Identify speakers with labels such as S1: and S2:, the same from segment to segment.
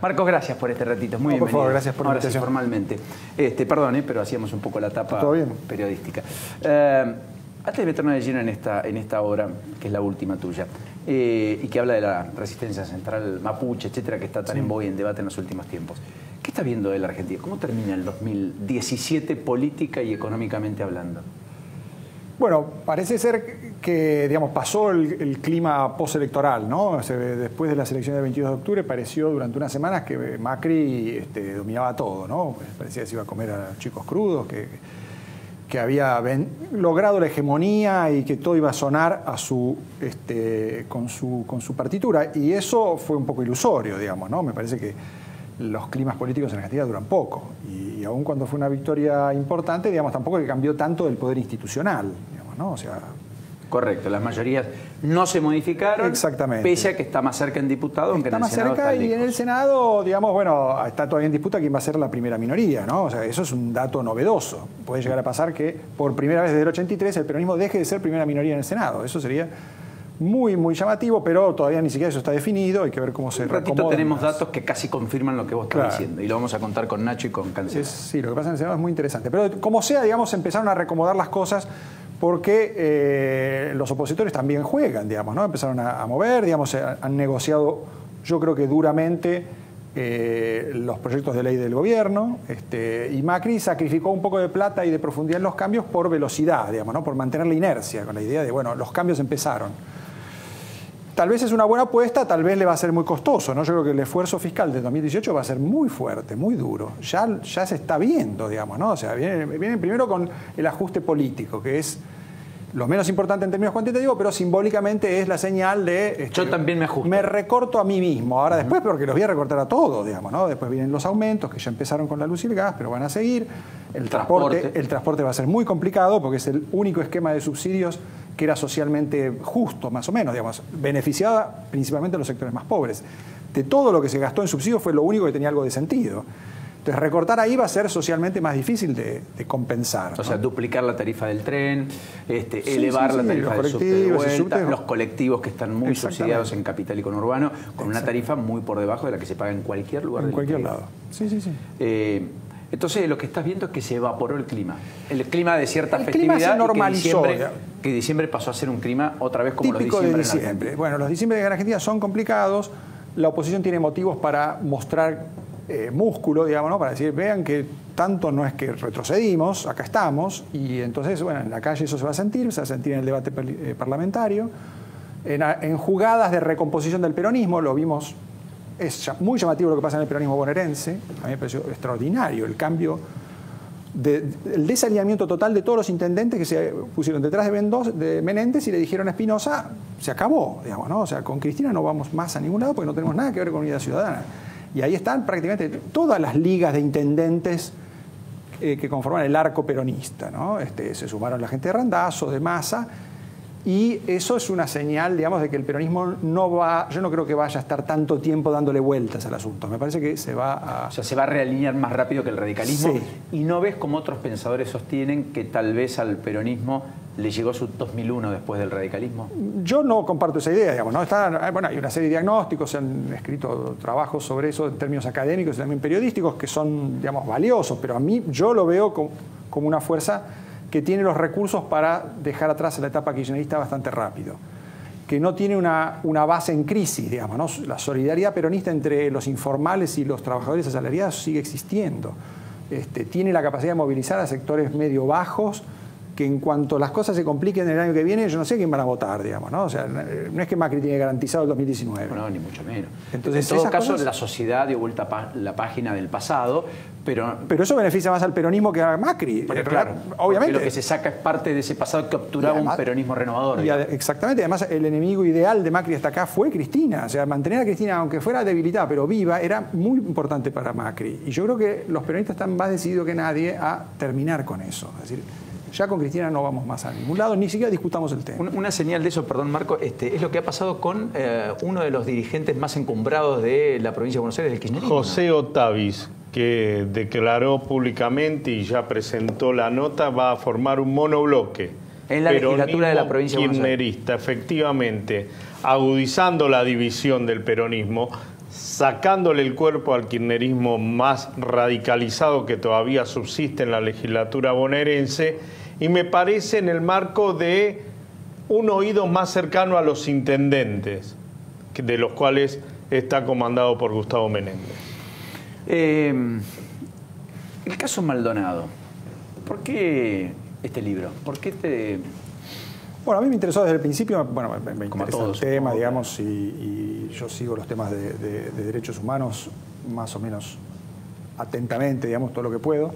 S1: Marcos, gracias por este ratito. Muy
S2: bienvenido. Por favor, gracias por la
S1: invitación.
S2: Sí,
S1: formalmente. Perdón, pero hacíamos un poco la tapa periodística. Antes de meternos de lleno en esta obra, que es la última tuya, y que habla de la resistencia central mapuche, etcétera, que está tan en boga y en debate en los últimos tiempos. ¿Qué está viendo de la Argentina? ¿Cómo termina el 2017 política y económicamente hablando?
S2: Bueno, parece ser que, digamos, pasó el clima postelectoral, ¿no? Después de las elecciones del 22 de octubre pareció durante unas semanas que Macri dominaba todo, ¿no? Parecía que se iba a comer a chicos crudos, que había logrado la hegemonía y que todo iba a sonar a con su partitura. Y eso fue un poco ilusorio, digamos, ¿no? Me parece que los climas políticos en Argentina duran poco. Y aun cuando fue una victoria importante, digamos, tampoco que cambió tanto el poder institucional, digamos, ¿no? O sea...
S1: Correcto, las mayorías no se modificaron.
S2: Exactamente.
S1: Pese a que está más cerca en diputados, aunque en el Senado
S2: está más cerca, y en el Senado, digamos, bueno, está todavía en disputa quién va a ser la primera minoría, ¿no? O sea, eso es un dato novedoso. Puede llegar a pasar que por primera vez desde el 83 el peronismo deje de ser primera minoría en el Senado. Eso sería muy, muy llamativo, pero todavía ni siquiera eso está definido, hay que ver cómo se reacomoda.
S1: Un ratito tenemos datos que casi confirman lo que vos estás diciendo, y lo vamos a contar con Nacho y con Cancela.
S2: Sí, lo que pasa en el Senado es muy interesante. Pero como sea, digamos, empezaron a reacomodar las cosas porque los opositores también juegan, digamos, ¿no? Empezaron a mover, digamos, han negociado, yo creo que duramente, los proyectos de ley del gobierno, y Macri sacrificó un poco de plata y de profundidad en los cambios por velocidad, digamos, ¿no? Por mantener la inercia, con la idea de, bueno, los cambios empezaron. Tal vez es una buena apuesta, tal vez le va a ser muy costoso, ¿no? Yo creo que el esfuerzo fiscal de 2018 va a ser muy fuerte, muy duro. Ya se está viendo, digamos, ¿no? O sea, viene primero con el ajuste político, que es lo menos importante en términos cuantitativos, pero simbólicamente es la señal de...
S1: yo también me ajusto.
S2: Me recorto a mí mismo. Ahora después, porque los voy a recortar a todos, digamos, ¿no? Después vienen los aumentos, que ya empezaron con la luz y el gas, pero van a seguir. El transporte va a ser muy complicado, porque es el único esquema de subsidios que era socialmente justo, más o menos, digamos, beneficiaba principalmente a los sectores más pobres. De todo lo que se gastó en subsidios fue lo único que tenía algo de sentido. Entonces, recortar ahí va a ser socialmente más difícil de compensar, ¿no?
S1: O sea, duplicar la tarifa del tren, elevar la tarifa del subte de vuelta, los colectivos que están muy subsidiados en capital y conurbano, con una tarifa muy por debajo de la que se paga en cualquier lugar del país.
S2: En cualquier lado. Sí.
S1: Entonces, lo que estás viendo es que se evaporó el clima. El clima de cierta festividad.
S2: Clima se normalizó.
S1: Que diciembre pasó a ser un clima otra vez como
S2: típico
S1: los
S2: de diciembre. Bueno, los diciembre en Argentina son complicados. La oposición tiene motivos para mostrar músculo, digamos, ¿no? Para decir, vean que tanto no es que retrocedimos, acá estamos. Y entonces, bueno, en la calle eso se va a sentir en el debate parlamentario. En jugadas de recomposición del peronismo, lo vimos. Es muy llamativo lo que pasa en el peronismo bonaerense. A mí me pareció extraordinario el cambio, el desalineamiento total de todos los intendentes que se pusieron detrás de Menéndez y le dijeron a Espinosa, se acabó, digamos, ¿no? O sea, con Cristina no vamos más a ningún lado porque no tenemos nada que ver con Unidad Ciudadana. Y ahí están prácticamente todas las ligas de intendentes que conforman el arco peronista, ¿no? Se sumaron la gente de Randazzo, de Massa. Y eso es una señal, digamos, de que el peronismo yo no creo que vaya a estar tanto tiempo dándole vueltas al asunto. Me parece que se va a...
S1: O sea, se va a realinear más rápido que el radicalismo.
S2: Sí.
S1: ¿Y no ves como otros pensadores sostienen que tal vez al peronismo le llegó su 2001 después del radicalismo? Yo
S2: no comparto esa idea, digamos, ¿no? Bueno, hay una serie de diagnósticos, se han escrito trabajos sobre eso en términos académicos y también periodísticos que son, digamos, valiosos, pero a mí yo lo veo como una fuerza que tiene los recursos para dejar atrás la etapa kirchnerista bastante rápido, que no tiene una base en crisis, digamos, ¿no? La solidaridad peronista entre los informales y los trabajadores asalariados sigue existiendo. Tiene la capacidad de movilizar a sectores medio bajos que en cuanto las cosas se compliquen el año que viene, yo no sé quién van a votar, digamos, ¿no? O sea, no es que Macri tiene garantizado el 2019.
S1: No, ni mucho menos.
S2: Entonces,
S1: en todo caso, la sociedad dio vuelta la página del pasado, pero eso
S2: beneficia más al peronismo que a Macri.
S1: Claro, obviamente. Lo que se saca es parte de ese pasado que obturaba un peronismo renovador.
S2: Exactamente, además el enemigo ideal de Macri hasta acá fue Cristina. O sea, mantener a Cristina, aunque fuera debilitada, pero viva, era muy importante para Macri. Y yo creo que los peronistas están más decididos que nadie a terminar con eso. Es decir, ya con Cristina no vamos más a ningún lado, ni siquiera discutamos el tema.
S1: Una señal de eso, perdón Marco, es lo que ha pasado con uno de los dirigentes más encumbrados de la provincia de Buenos Aires, del kirchnerismo.
S3: José Otavis, que declaró públicamente y ya presentó la nota, va a formar un monobloque.
S1: En la legislatura de la provincia de Buenos Aires.
S3: Efectivamente, agudizando la división del peronismo, sacándole el cuerpo al kirchnerismo más radicalizado que todavía subsiste en la legislatura bonaerense, y me parece en el marco de un oído más cercano a los intendentes, de los cuales está comandado por Gustavo Menéndez.
S1: El caso Maldonado. ¿Por qué este libro? ¿Por qué este...?
S2: Bueno, a mí me interesó desde el principio, bueno, me interesa
S1: todos,
S2: el tema, digamos, y yo sigo los temas de derechos humanos más o menos atentamente, digamos, todo lo que puedo.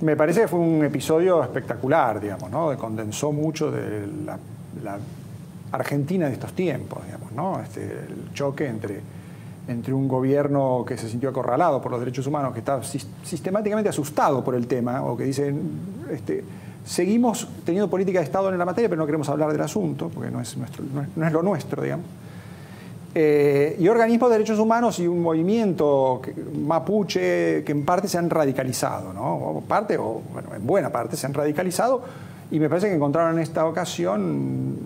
S2: Me parece que fue un episodio espectacular, digamos, ¿no? Condensó mucho de la Argentina de estos tiempos, digamos, ¿no? El choque entre un gobierno que se sintió acorralado por los derechos humanos, que está sistemáticamente asustado por el tema, o que dice, seguimos teniendo política de Estado en la materia, pero no queremos hablar del asunto, porque no es lo nuestro, digamos. Y organismos de derechos humanos y un movimiento mapuche que en parte se han radicalizado, ¿no? En buena parte se han radicalizado, y me parece que encontraron en esta ocasión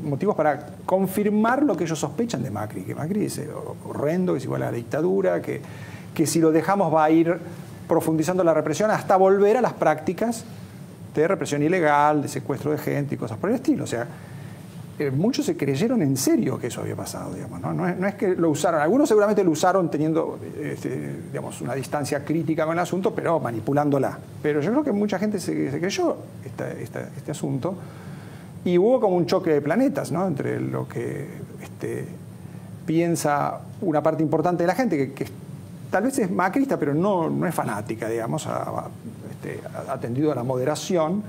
S2: motivos para confirmar lo que ellos sospechan de Macri, que Macri es horrendo, que es igual a la dictadura, que si lo dejamos va a ir profundizando la represión hasta volver a las prácticas de represión ilegal, de secuestro de gente y cosas por el estilo. O sea, muchos se creyeron en serio que eso había pasado, digamos, ¿no? No es que lo usaron, algunos seguramente lo usaron teniendo digamos, una distancia crítica con el asunto, pero manipulándola. Pero yo creo que mucha gente se creyó este asunto, y hubo como un choque de planetas, ¿no? Entre lo que piensa una parte importante de la gente, que tal vez es macrista, pero no es fanática, digamos, ha atendido a la moderación,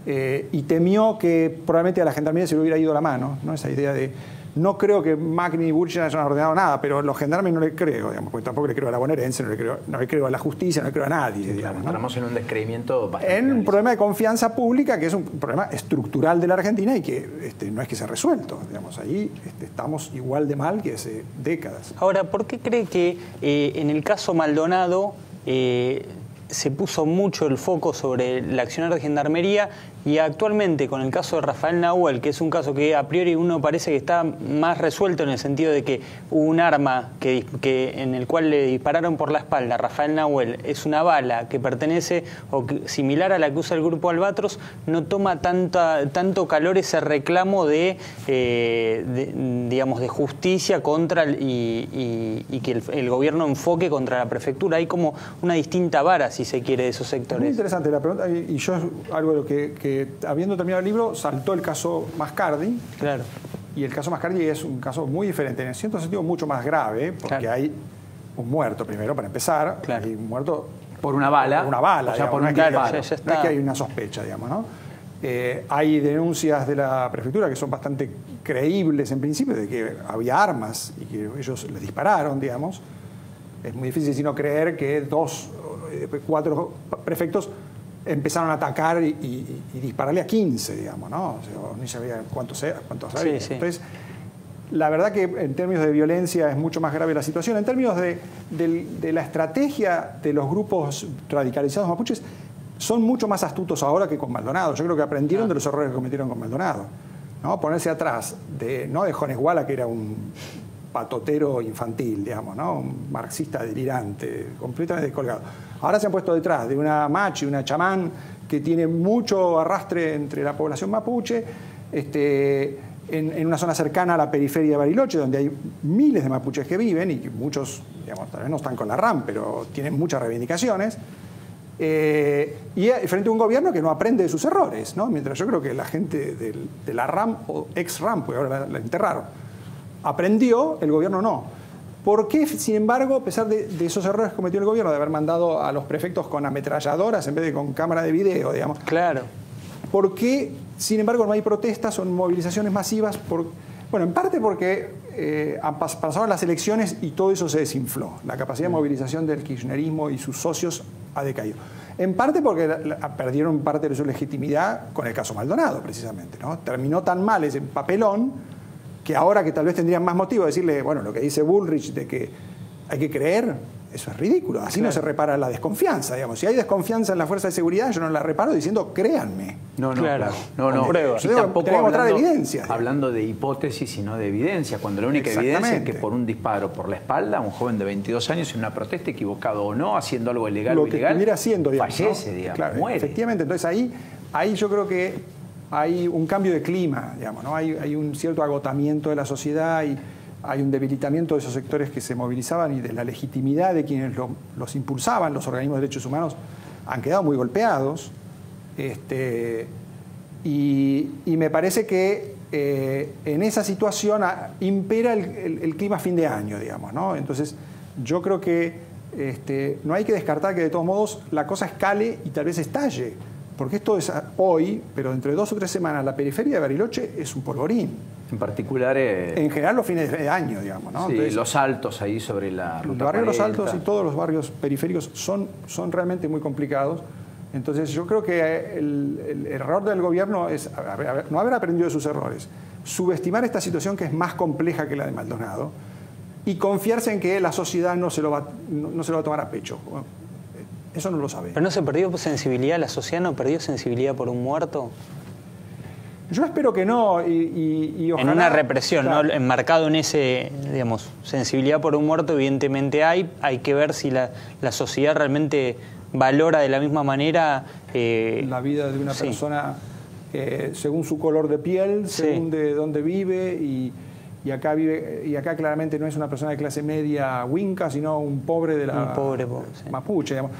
S2: y temió que probablemente a la gendarmería se le hubiera ido la mano, ¿no? Esa idea de, no creo que Macri ni Bullrich hayan ordenado nada, pero a los gendarmes no le creo, digamos, porque tampoco le creo a la bonaerense, no le creo a la justicia, no le creo a nadie. Digamos, ¿no?
S1: Entramos en un descreimiento bastante
S2: en un problema de confianza pública, que es un problema estructural de la Argentina y que no es que se ha resuelto. Digamos, ahí estamos igual de mal que hace décadas.
S4: Ahora, ¿por qué cree que en el caso Maldonado se puso mucho el foco sobre el accionar de Gendarmería, y actualmente con el caso de Rafael Nahuel, que es un caso que a priori uno parece que está más resuelto en el sentido de que hubo un arma en el cual le dispararon por la espalda a Rafael Nahuel, es una bala que pertenece o similar a la que usa el grupo Albatros, no toma tanto calor ese reclamo digamos, de justicia contra y que el gobierno enfoque contra la prefectura? Hay como una distinta vara, si se quiere, de esos sectores.
S2: Muy interesante la pregunta, y yo algo de lo que habiendo terminado el libro, saltó el caso Mascardi.
S4: Claro.
S2: Y el caso Mascardi es un caso muy diferente, en cierto sentido mucho más grave, porque hay un muerto primero, para empezar.
S4: Claro.
S2: Hay un muerto
S1: por una bala.
S2: Por una bala,
S1: o sea,
S2: digamos,
S1: por
S2: no
S1: un
S2: no es que hay una sospecha, digamos, ¿no? Hay denuncias de la prefectura que son bastante creíbles en principio, de que había armas y que ellos les dispararon, digamos. Es muy difícil sino creer que 4 prefectos empezaron a atacar y dispararle a 15, digamos, ¿no? O sea, ni sabía cuántos había.
S4: Sí.
S2: Entonces, la verdad que en términos de violencia es mucho más grave la situación. En términos de la estrategia de los grupos radicalizados mapuches, son mucho más astutos ahora que con Maldonado. Yo creo que aprendieron de los errores que cometieron con Maldonado, ¿no? Ponerse atrás no de Jones Guala, que era un patotero infantil, digamos, ¿no? Un marxista delirante, completamente descolgado. Ahora se han puesto detrás de una machi, una chamán, que tiene mucho arrastre entre la población mapuche, en una zona cercana a la periferia de Bariloche, donde hay miles de mapuches que viven y que muchos, digamos, tal vez no están con la RAM, pero tienen muchas reivindicaciones. Y frente a un gobierno que no aprende de sus errores, ¿no? Mientras yo creo que la gente de la RAM, o ex-RAM, porque ahora la enterraron, aprendió, el gobierno no. ¿Por qué, sin embargo, a pesar de esos errores que cometió el gobierno, de haber mandado a los prefectos con ametralladoras en vez de con cámara de video, digamos?
S4: Claro.
S2: ¿Por qué, sin embargo, no hay protestas o movilizaciones masivas? Bueno, en parte porque pasaron las elecciones y todo eso se desinfló. La capacidad de movilización del kirchnerismo y sus socios ha decaído. En parte porque perdieron parte de su legitimidad con el caso Maldonado, precisamente, ¿no? Terminó tan mal ese papelón que ahora que tal vez tendrían más motivo de decirle, bueno, lo que dice Bullrich de que hay que creer Eso es ridículo. Así no se repara la desconfianza, digamos. Si hay desconfianza en la fuerza de seguridad, yo no la reparo diciendo, créanme.
S1: No,
S4: Claro.
S1: no.
S2: Pruebas.
S1: Y tampoco
S2: tengo que mostrar evidencias.
S1: hablando de hipótesis, sino de evidencia. Cuando la única evidencia es que por un disparo por la espalda, un joven de 22 años en una protesta, equivocado o no, haciendo algo ilegal o ilegal,
S2: estuviera haciendo, digamos,
S1: fallece,
S2: ¿no?
S1: digamos,
S2: Claro,
S1: muere.
S2: efectivamente. Entonces ahí yo creo que hay un cambio de clima, digamos, ¿no? Hay un cierto agotamiento de la sociedad y hay un debilitamiento de esos sectores que se movilizaban y de la legitimidad de quienes los impulsaban. Los organismos de derechos humanos han quedado muy golpeados. Y me parece que en esa situación impera el clima fin de año, digamos, ¿no? Entonces, yo creo que no hay que descartar que de todos modos la cosa escale y tal vez estalle. Porque esto es hoy, pero dentro de 2 o 3 semanas la periferia de Bariloche es un polvorín.
S1: En particular...
S2: en general los fines de año, digamos, ¿no?
S1: Sí,
S2: Entonces,
S1: los altos ahí sobre la ruta
S2: el barrio de Los
S1: 40.
S2: Altos y todos los barrios periféricos son realmente muy complicados. Entonces yo creo que el error del gobierno es no haber aprendido de sus errores, subestimar esta situación que es más compleja que la de Maldonado y confiarse en que la sociedad no se lo va a tomar a pecho. Eso no lo sabe.
S4: ¿Pero no se perdió sensibilidad? ¿La sociedad no perdió sensibilidad por un muerto?
S2: Yo espero que no y ojalá...
S4: En una represión,
S2: claro,
S4: ¿no? Enmarcado en ese, digamos, sensibilidad por un muerto evidentemente hay que ver si la sociedad realmente valora de la misma manera...
S2: la vida de una persona según su color de piel, según de dónde vive y acá claramente no es una persona de clase media huinca, sino un pobre de la mapuche, digamos.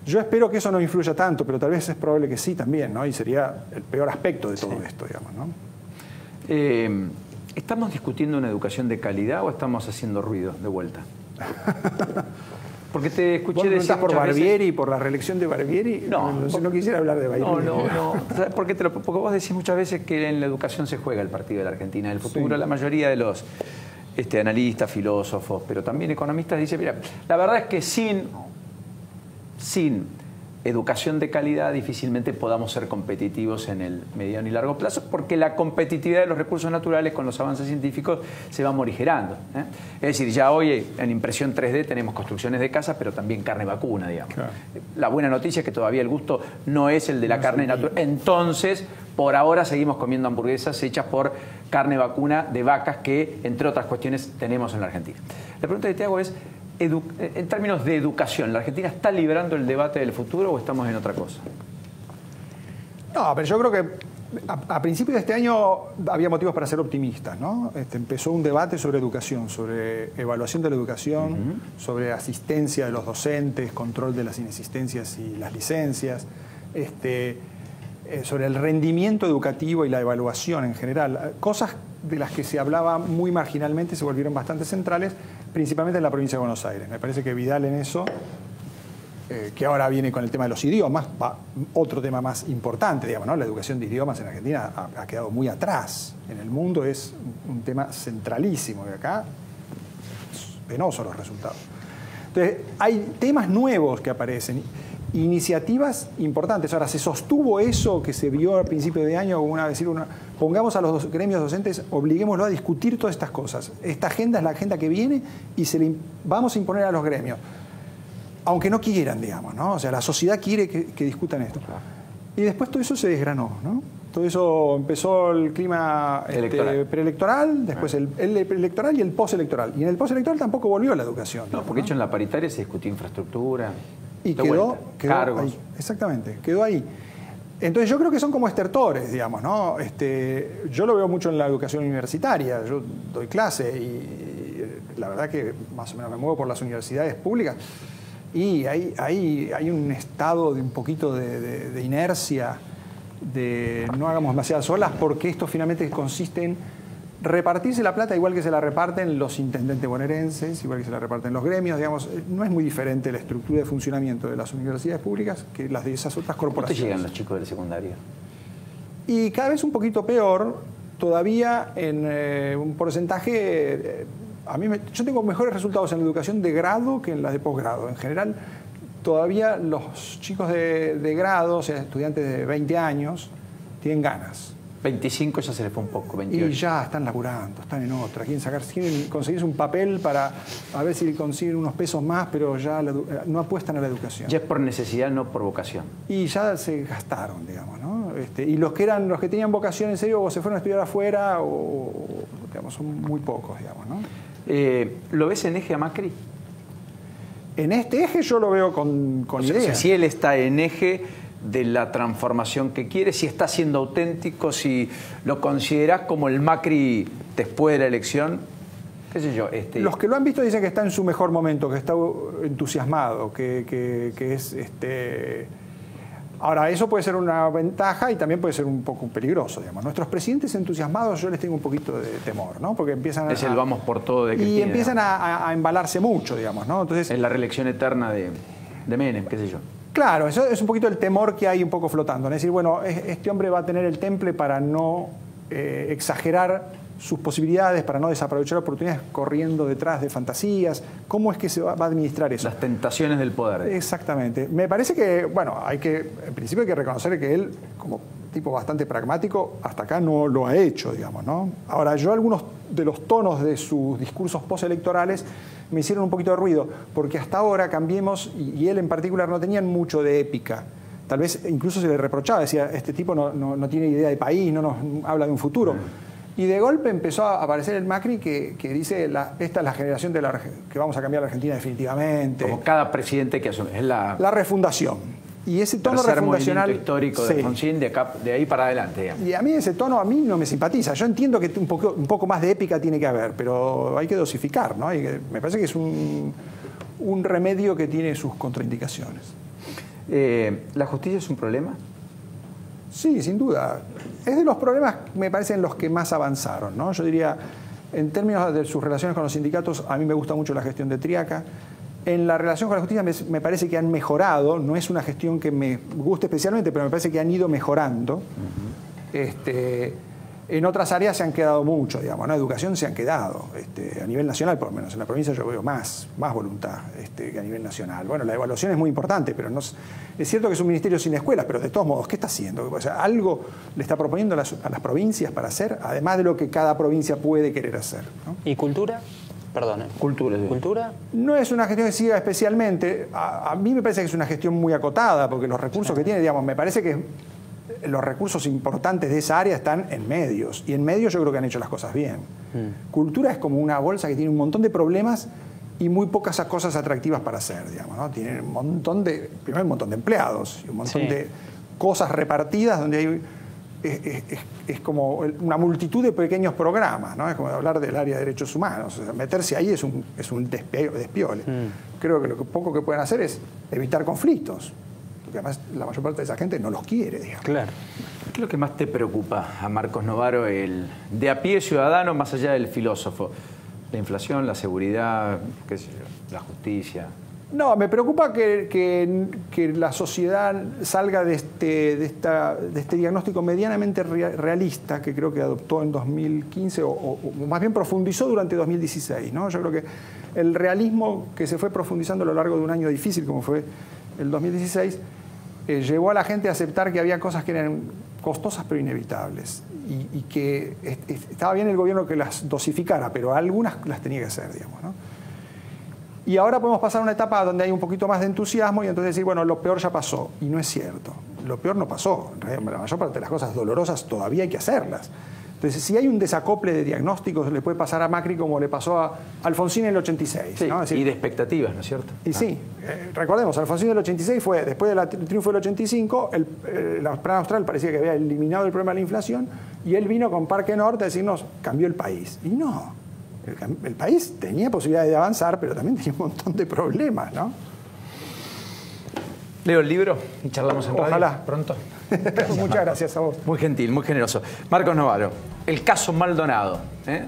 S2: Yo espero que eso no influya tanto, pero tal vez es probable que sí también, ¿no? Y sería el peor aspecto de todo esto, digamos, ¿no?
S1: ¿Estamos discutiendo una educación de calidad o estamos haciendo ruido de vuelta? Porque te escuché decir
S2: por Barbieri,
S1: veces...
S2: por la reelección de Barbieri. No quisiera hablar de Barbieri.
S1: No. Porque vos decís muchas veces que en la educación se juega el partido de la Argentina del futuro. La mayoría de los analistas, filósofos, pero también economistas dicen, mira, la verdad es que sin educación de calidad difícilmente podamos ser competitivos en el mediano y largo plazo, porque la competitividad de los recursos naturales con los avances científicos se va morigerando. Es decir, ya hoy en impresión 3D tenemos construcciones de casas, pero también carne vacuna, digamos. Claro. La buena noticia es que todavía el gusto no es el de la carne natural. Entonces, por ahora seguimos comiendo hamburguesas hechas por carne vacuna de vacas que, entre otras cuestiones, tenemos en la Argentina. La pregunta que te hago es, en términos de educación, ¿la Argentina está librando el debate del futuro o estamos en otra cosa?
S2: No, pero yo creo que a principios de este año había motivos para ser optimistas, ¿no? Empezó un debate sobre educación, sobre evaluación de la educación, sobre asistencia de los docentes, control de las inexistencias y las licencias, sobre el rendimiento educativo y la evaluación en general. Cosas de las que se hablaba muy marginalmente se volvieron bastante centrales, principalmente en la provincia de Buenos Aires. Me parece que Vidal en eso, que ahora viene con el tema de los idiomas, otro tema más importante, digamos, ¿no? La educación de idiomas en Argentina ha quedado muy atrás. En el mundo es un tema centralísimo, y acá es penoso los resultados. Entonces, hay temas nuevos que aparecen, iniciativas importantes. Ahora, se sostuvo eso que se vio al principio de año, pongamos a los gremios docentes, obliguémoslo a discutir todas estas cosas. Esta agenda es la agenda que viene y vamos a imponer a los gremios. Aunque no quieran, digamos, ¿no? O sea, la sociedad quiere que discutan esto. Y después todo eso se desgranó, ¿no? Todo eso empezó el clima preelectoral, después el preelectoral y el postelectoral. Y en el postelectoral tampoco volvió la educación.
S1: No, porque hecho en la paritaria se discutió infraestructura.
S2: Y quedó ahí. Exactamente, quedó ahí. Entonces yo creo que son como estertores, digamos, ¿no? Yo lo veo mucho en la educación universitaria. Yo doy clase y la verdad que más o menos me muevo por las universidades públicas. Y hay un estado de un poquito de inercia, de no hagamos demasiadas olas, porque esto finalmente consiste en repartirse la plata igual que se la reparten los intendentes bonaerenses, igual que se la reparten los gremios, digamos. No es muy diferente la estructura de funcionamiento de las universidades públicas que las de esas otras corporaciones.
S1: ¿Cómo te llegan los chicos del secundario?
S2: Y cada vez un poquito peor, todavía en un porcentaje... yo tengo mejores resultados en la educación de grado que en la de posgrado. En general, todavía los chicos de grado, o sea, estudiantes de 20 años, tienen ganas.
S1: 25 ya se le fue un poco, 28.
S2: Y ya están laburando, están en otra. Quieren conseguirse un papel para a ver si consiguen unos pesos más, pero ya no apuestan a la educación.
S1: Ya es por necesidad, no por vocación.
S2: Y ya se gastaron, digamos, ¿no? Y los que tenían vocación en serio o se fueron a estudiar afuera o digamos, son muy pocos, digamos, ¿no?
S1: ¿Lo ves en eje a Macri?
S2: En este eje yo lo veo con idea.
S1: O sea, si él está en eje de la transformación que quiere, si está siendo auténtico, si lo considerás como el Macri después de la elección, qué sé yo.
S2: Los que lo han visto dicen que está en su mejor momento, que está entusiasmado, que es... Ahora, eso puede ser una ventaja y también puede ser un poco peligroso, digamos. Nuestros presidentes entusiasmados yo les tengo un poquito de temor, ¿no? Porque empiezan
S1: es el vamos por todo de Cristina.
S2: Y empiezan a embalarse mucho, digamos, ¿no? Entonces,
S1: es la reelección eterna de Menem, qué sé yo.
S2: Claro, eso es un poquito el temor que hay un poco flotando. Es decir, bueno, este hombre va a tener el temple para no exagerar sus posibilidades, para no desaprovechar oportunidades corriendo detrás de fantasías. ¿Cómo es que se va a administrar eso?
S1: Las tentaciones del poder.
S2: Exactamente. Me parece que, bueno, en principio hay que reconocer que él, como tipo bastante pragmático, hasta acá no lo ha hecho, digamos, ¿no? Ahora, yo algunos de los tonos de sus discursos postelectorales me hicieron un poquito de ruido, porque hasta ahora Cambiemos, y él en particular, no tenían mucho de épica. Tal vez incluso se le reprochaba, decía, este tipo no tiene idea de país, no nos habla de un futuro. Y de golpe empezó a aparecer el Macri que dice, esta es la generación que vamos a cambiar la Argentina definitivamente.
S1: Como cada presidente que asume. Es la
S2: refundación. Y ese tono refundacional
S1: histórico de Alfonsín, de ahí para adelante. Digamos.
S2: Y a mí ese tono no me simpatiza. Yo entiendo que un poco más de épica tiene que haber, pero hay que dosificar, ¿no? Me parece que es un remedio que tiene sus contraindicaciones.
S1: ¿La justicia es un problema?
S2: Sí, sin duda. Es de los problemas, me parecen, los que más avanzaron, ¿no? Yo diría, en términos de sus relaciones con los sindicatos, a mí me gusta mucho la gestión de Triaca. En la relación con la justicia me parece que han mejorado, no es una gestión que me guste especialmente, pero me parece que han ido mejorando. En otras áreas se han quedado mucho, digamos, ¿no? Educación se han quedado, a nivel nacional por lo menos. En la provincia yo veo más voluntad que a nivel nacional. Bueno, la evaluación es muy importante, pero es cierto que es un ministerio sin escuelas, pero de todos modos, ¿qué está haciendo? O sea, algo le está proponiendo a las provincias para hacer, además de lo que cada provincia puede querer hacer, ¿no?
S4: ¿Y cultura? Perdón.
S1: Cultura. Sí.
S4: ¿Cultura?
S2: No es una gestión que siga especialmente. A mí me parece que es una gestión muy acotada, porque los recursos que tiene, digamos, me parece que los recursos importantes de esa área están en medios. Y en medios yo creo que han hecho las cosas bien. Cultura es como una bolsa que tiene un montón de problemas y muy pocas cosas atractivas para hacer, digamos, ¿no? Tiene un montón de empleados y un montón de cosas repartidas donde hay... Es como una multitud de pequeños programas, ¿no? Es como hablar del área de derechos humanos. O sea, meterse ahí es un despiole. Creo que lo poco que pueden hacer es evitar conflictos, porque además la mayor parte de esa gente no los quiere, digamos.
S1: Claro. ¿Qué es lo que más te preocupa a Marcos Novaro, el de a pie ciudadano más allá del filósofo? ¿La inflación, la seguridad, qué sé yo, la justicia?
S2: No, me preocupa que la sociedad salga de este diagnóstico medianamente realista que creo que adoptó en 2015 o más bien profundizó durante 2016, ¿no? Yo creo que el realismo que se fue profundizando a lo largo de un año difícil como fue el 2016 llevó a la gente a aceptar que había cosas que eran costosas pero inevitables y que estaba bien el gobierno que las dosificara, pero algunas las tenía que hacer, digamos, ¿no? Y ahora podemos pasar a una etapa donde hay un poquito más de entusiasmo y entonces decir, bueno, lo peor ya pasó. Y no es cierto. Lo peor no pasó. En realidad, la mayor parte de las cosas dolorosas todavía hay que hacerlas. Entonces, si hay un desacople de diagnósticos, le puede pasar a Macri como le pasó a Alfonsín en el 86.
S1: Sí,
S2: ¿no? Es decir,
S1: y de expectativas, ¿no es cierto?
S2: Y sí. Recordemos, Alfonsín del 86 fue, después del triunfo del 85, el Plan Austral parecía que había eliminado el problema de la inflación y él vino con Parque Norte a decirnos, cambió el país. Y no. El país tenía posibilidades de avanzar, pero también tenía un montón de problemas, ¿no?
S1: Leo el libro y charlamos en radio.
S2: Ojalá.
S1: Pronto.
S2: Muchas gracias a vos.
S1: Muy gentil, muy generoso. Marcos Novaro, el caso Maldonado.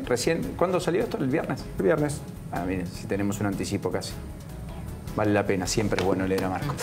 S1: Recién, ¿cuándo salió esto? ¿El viernes?
S2: El viernes.
S1: Miren, si tenemos un anticipo casi. Vale la pena, siempre es bueno leer a Marcos.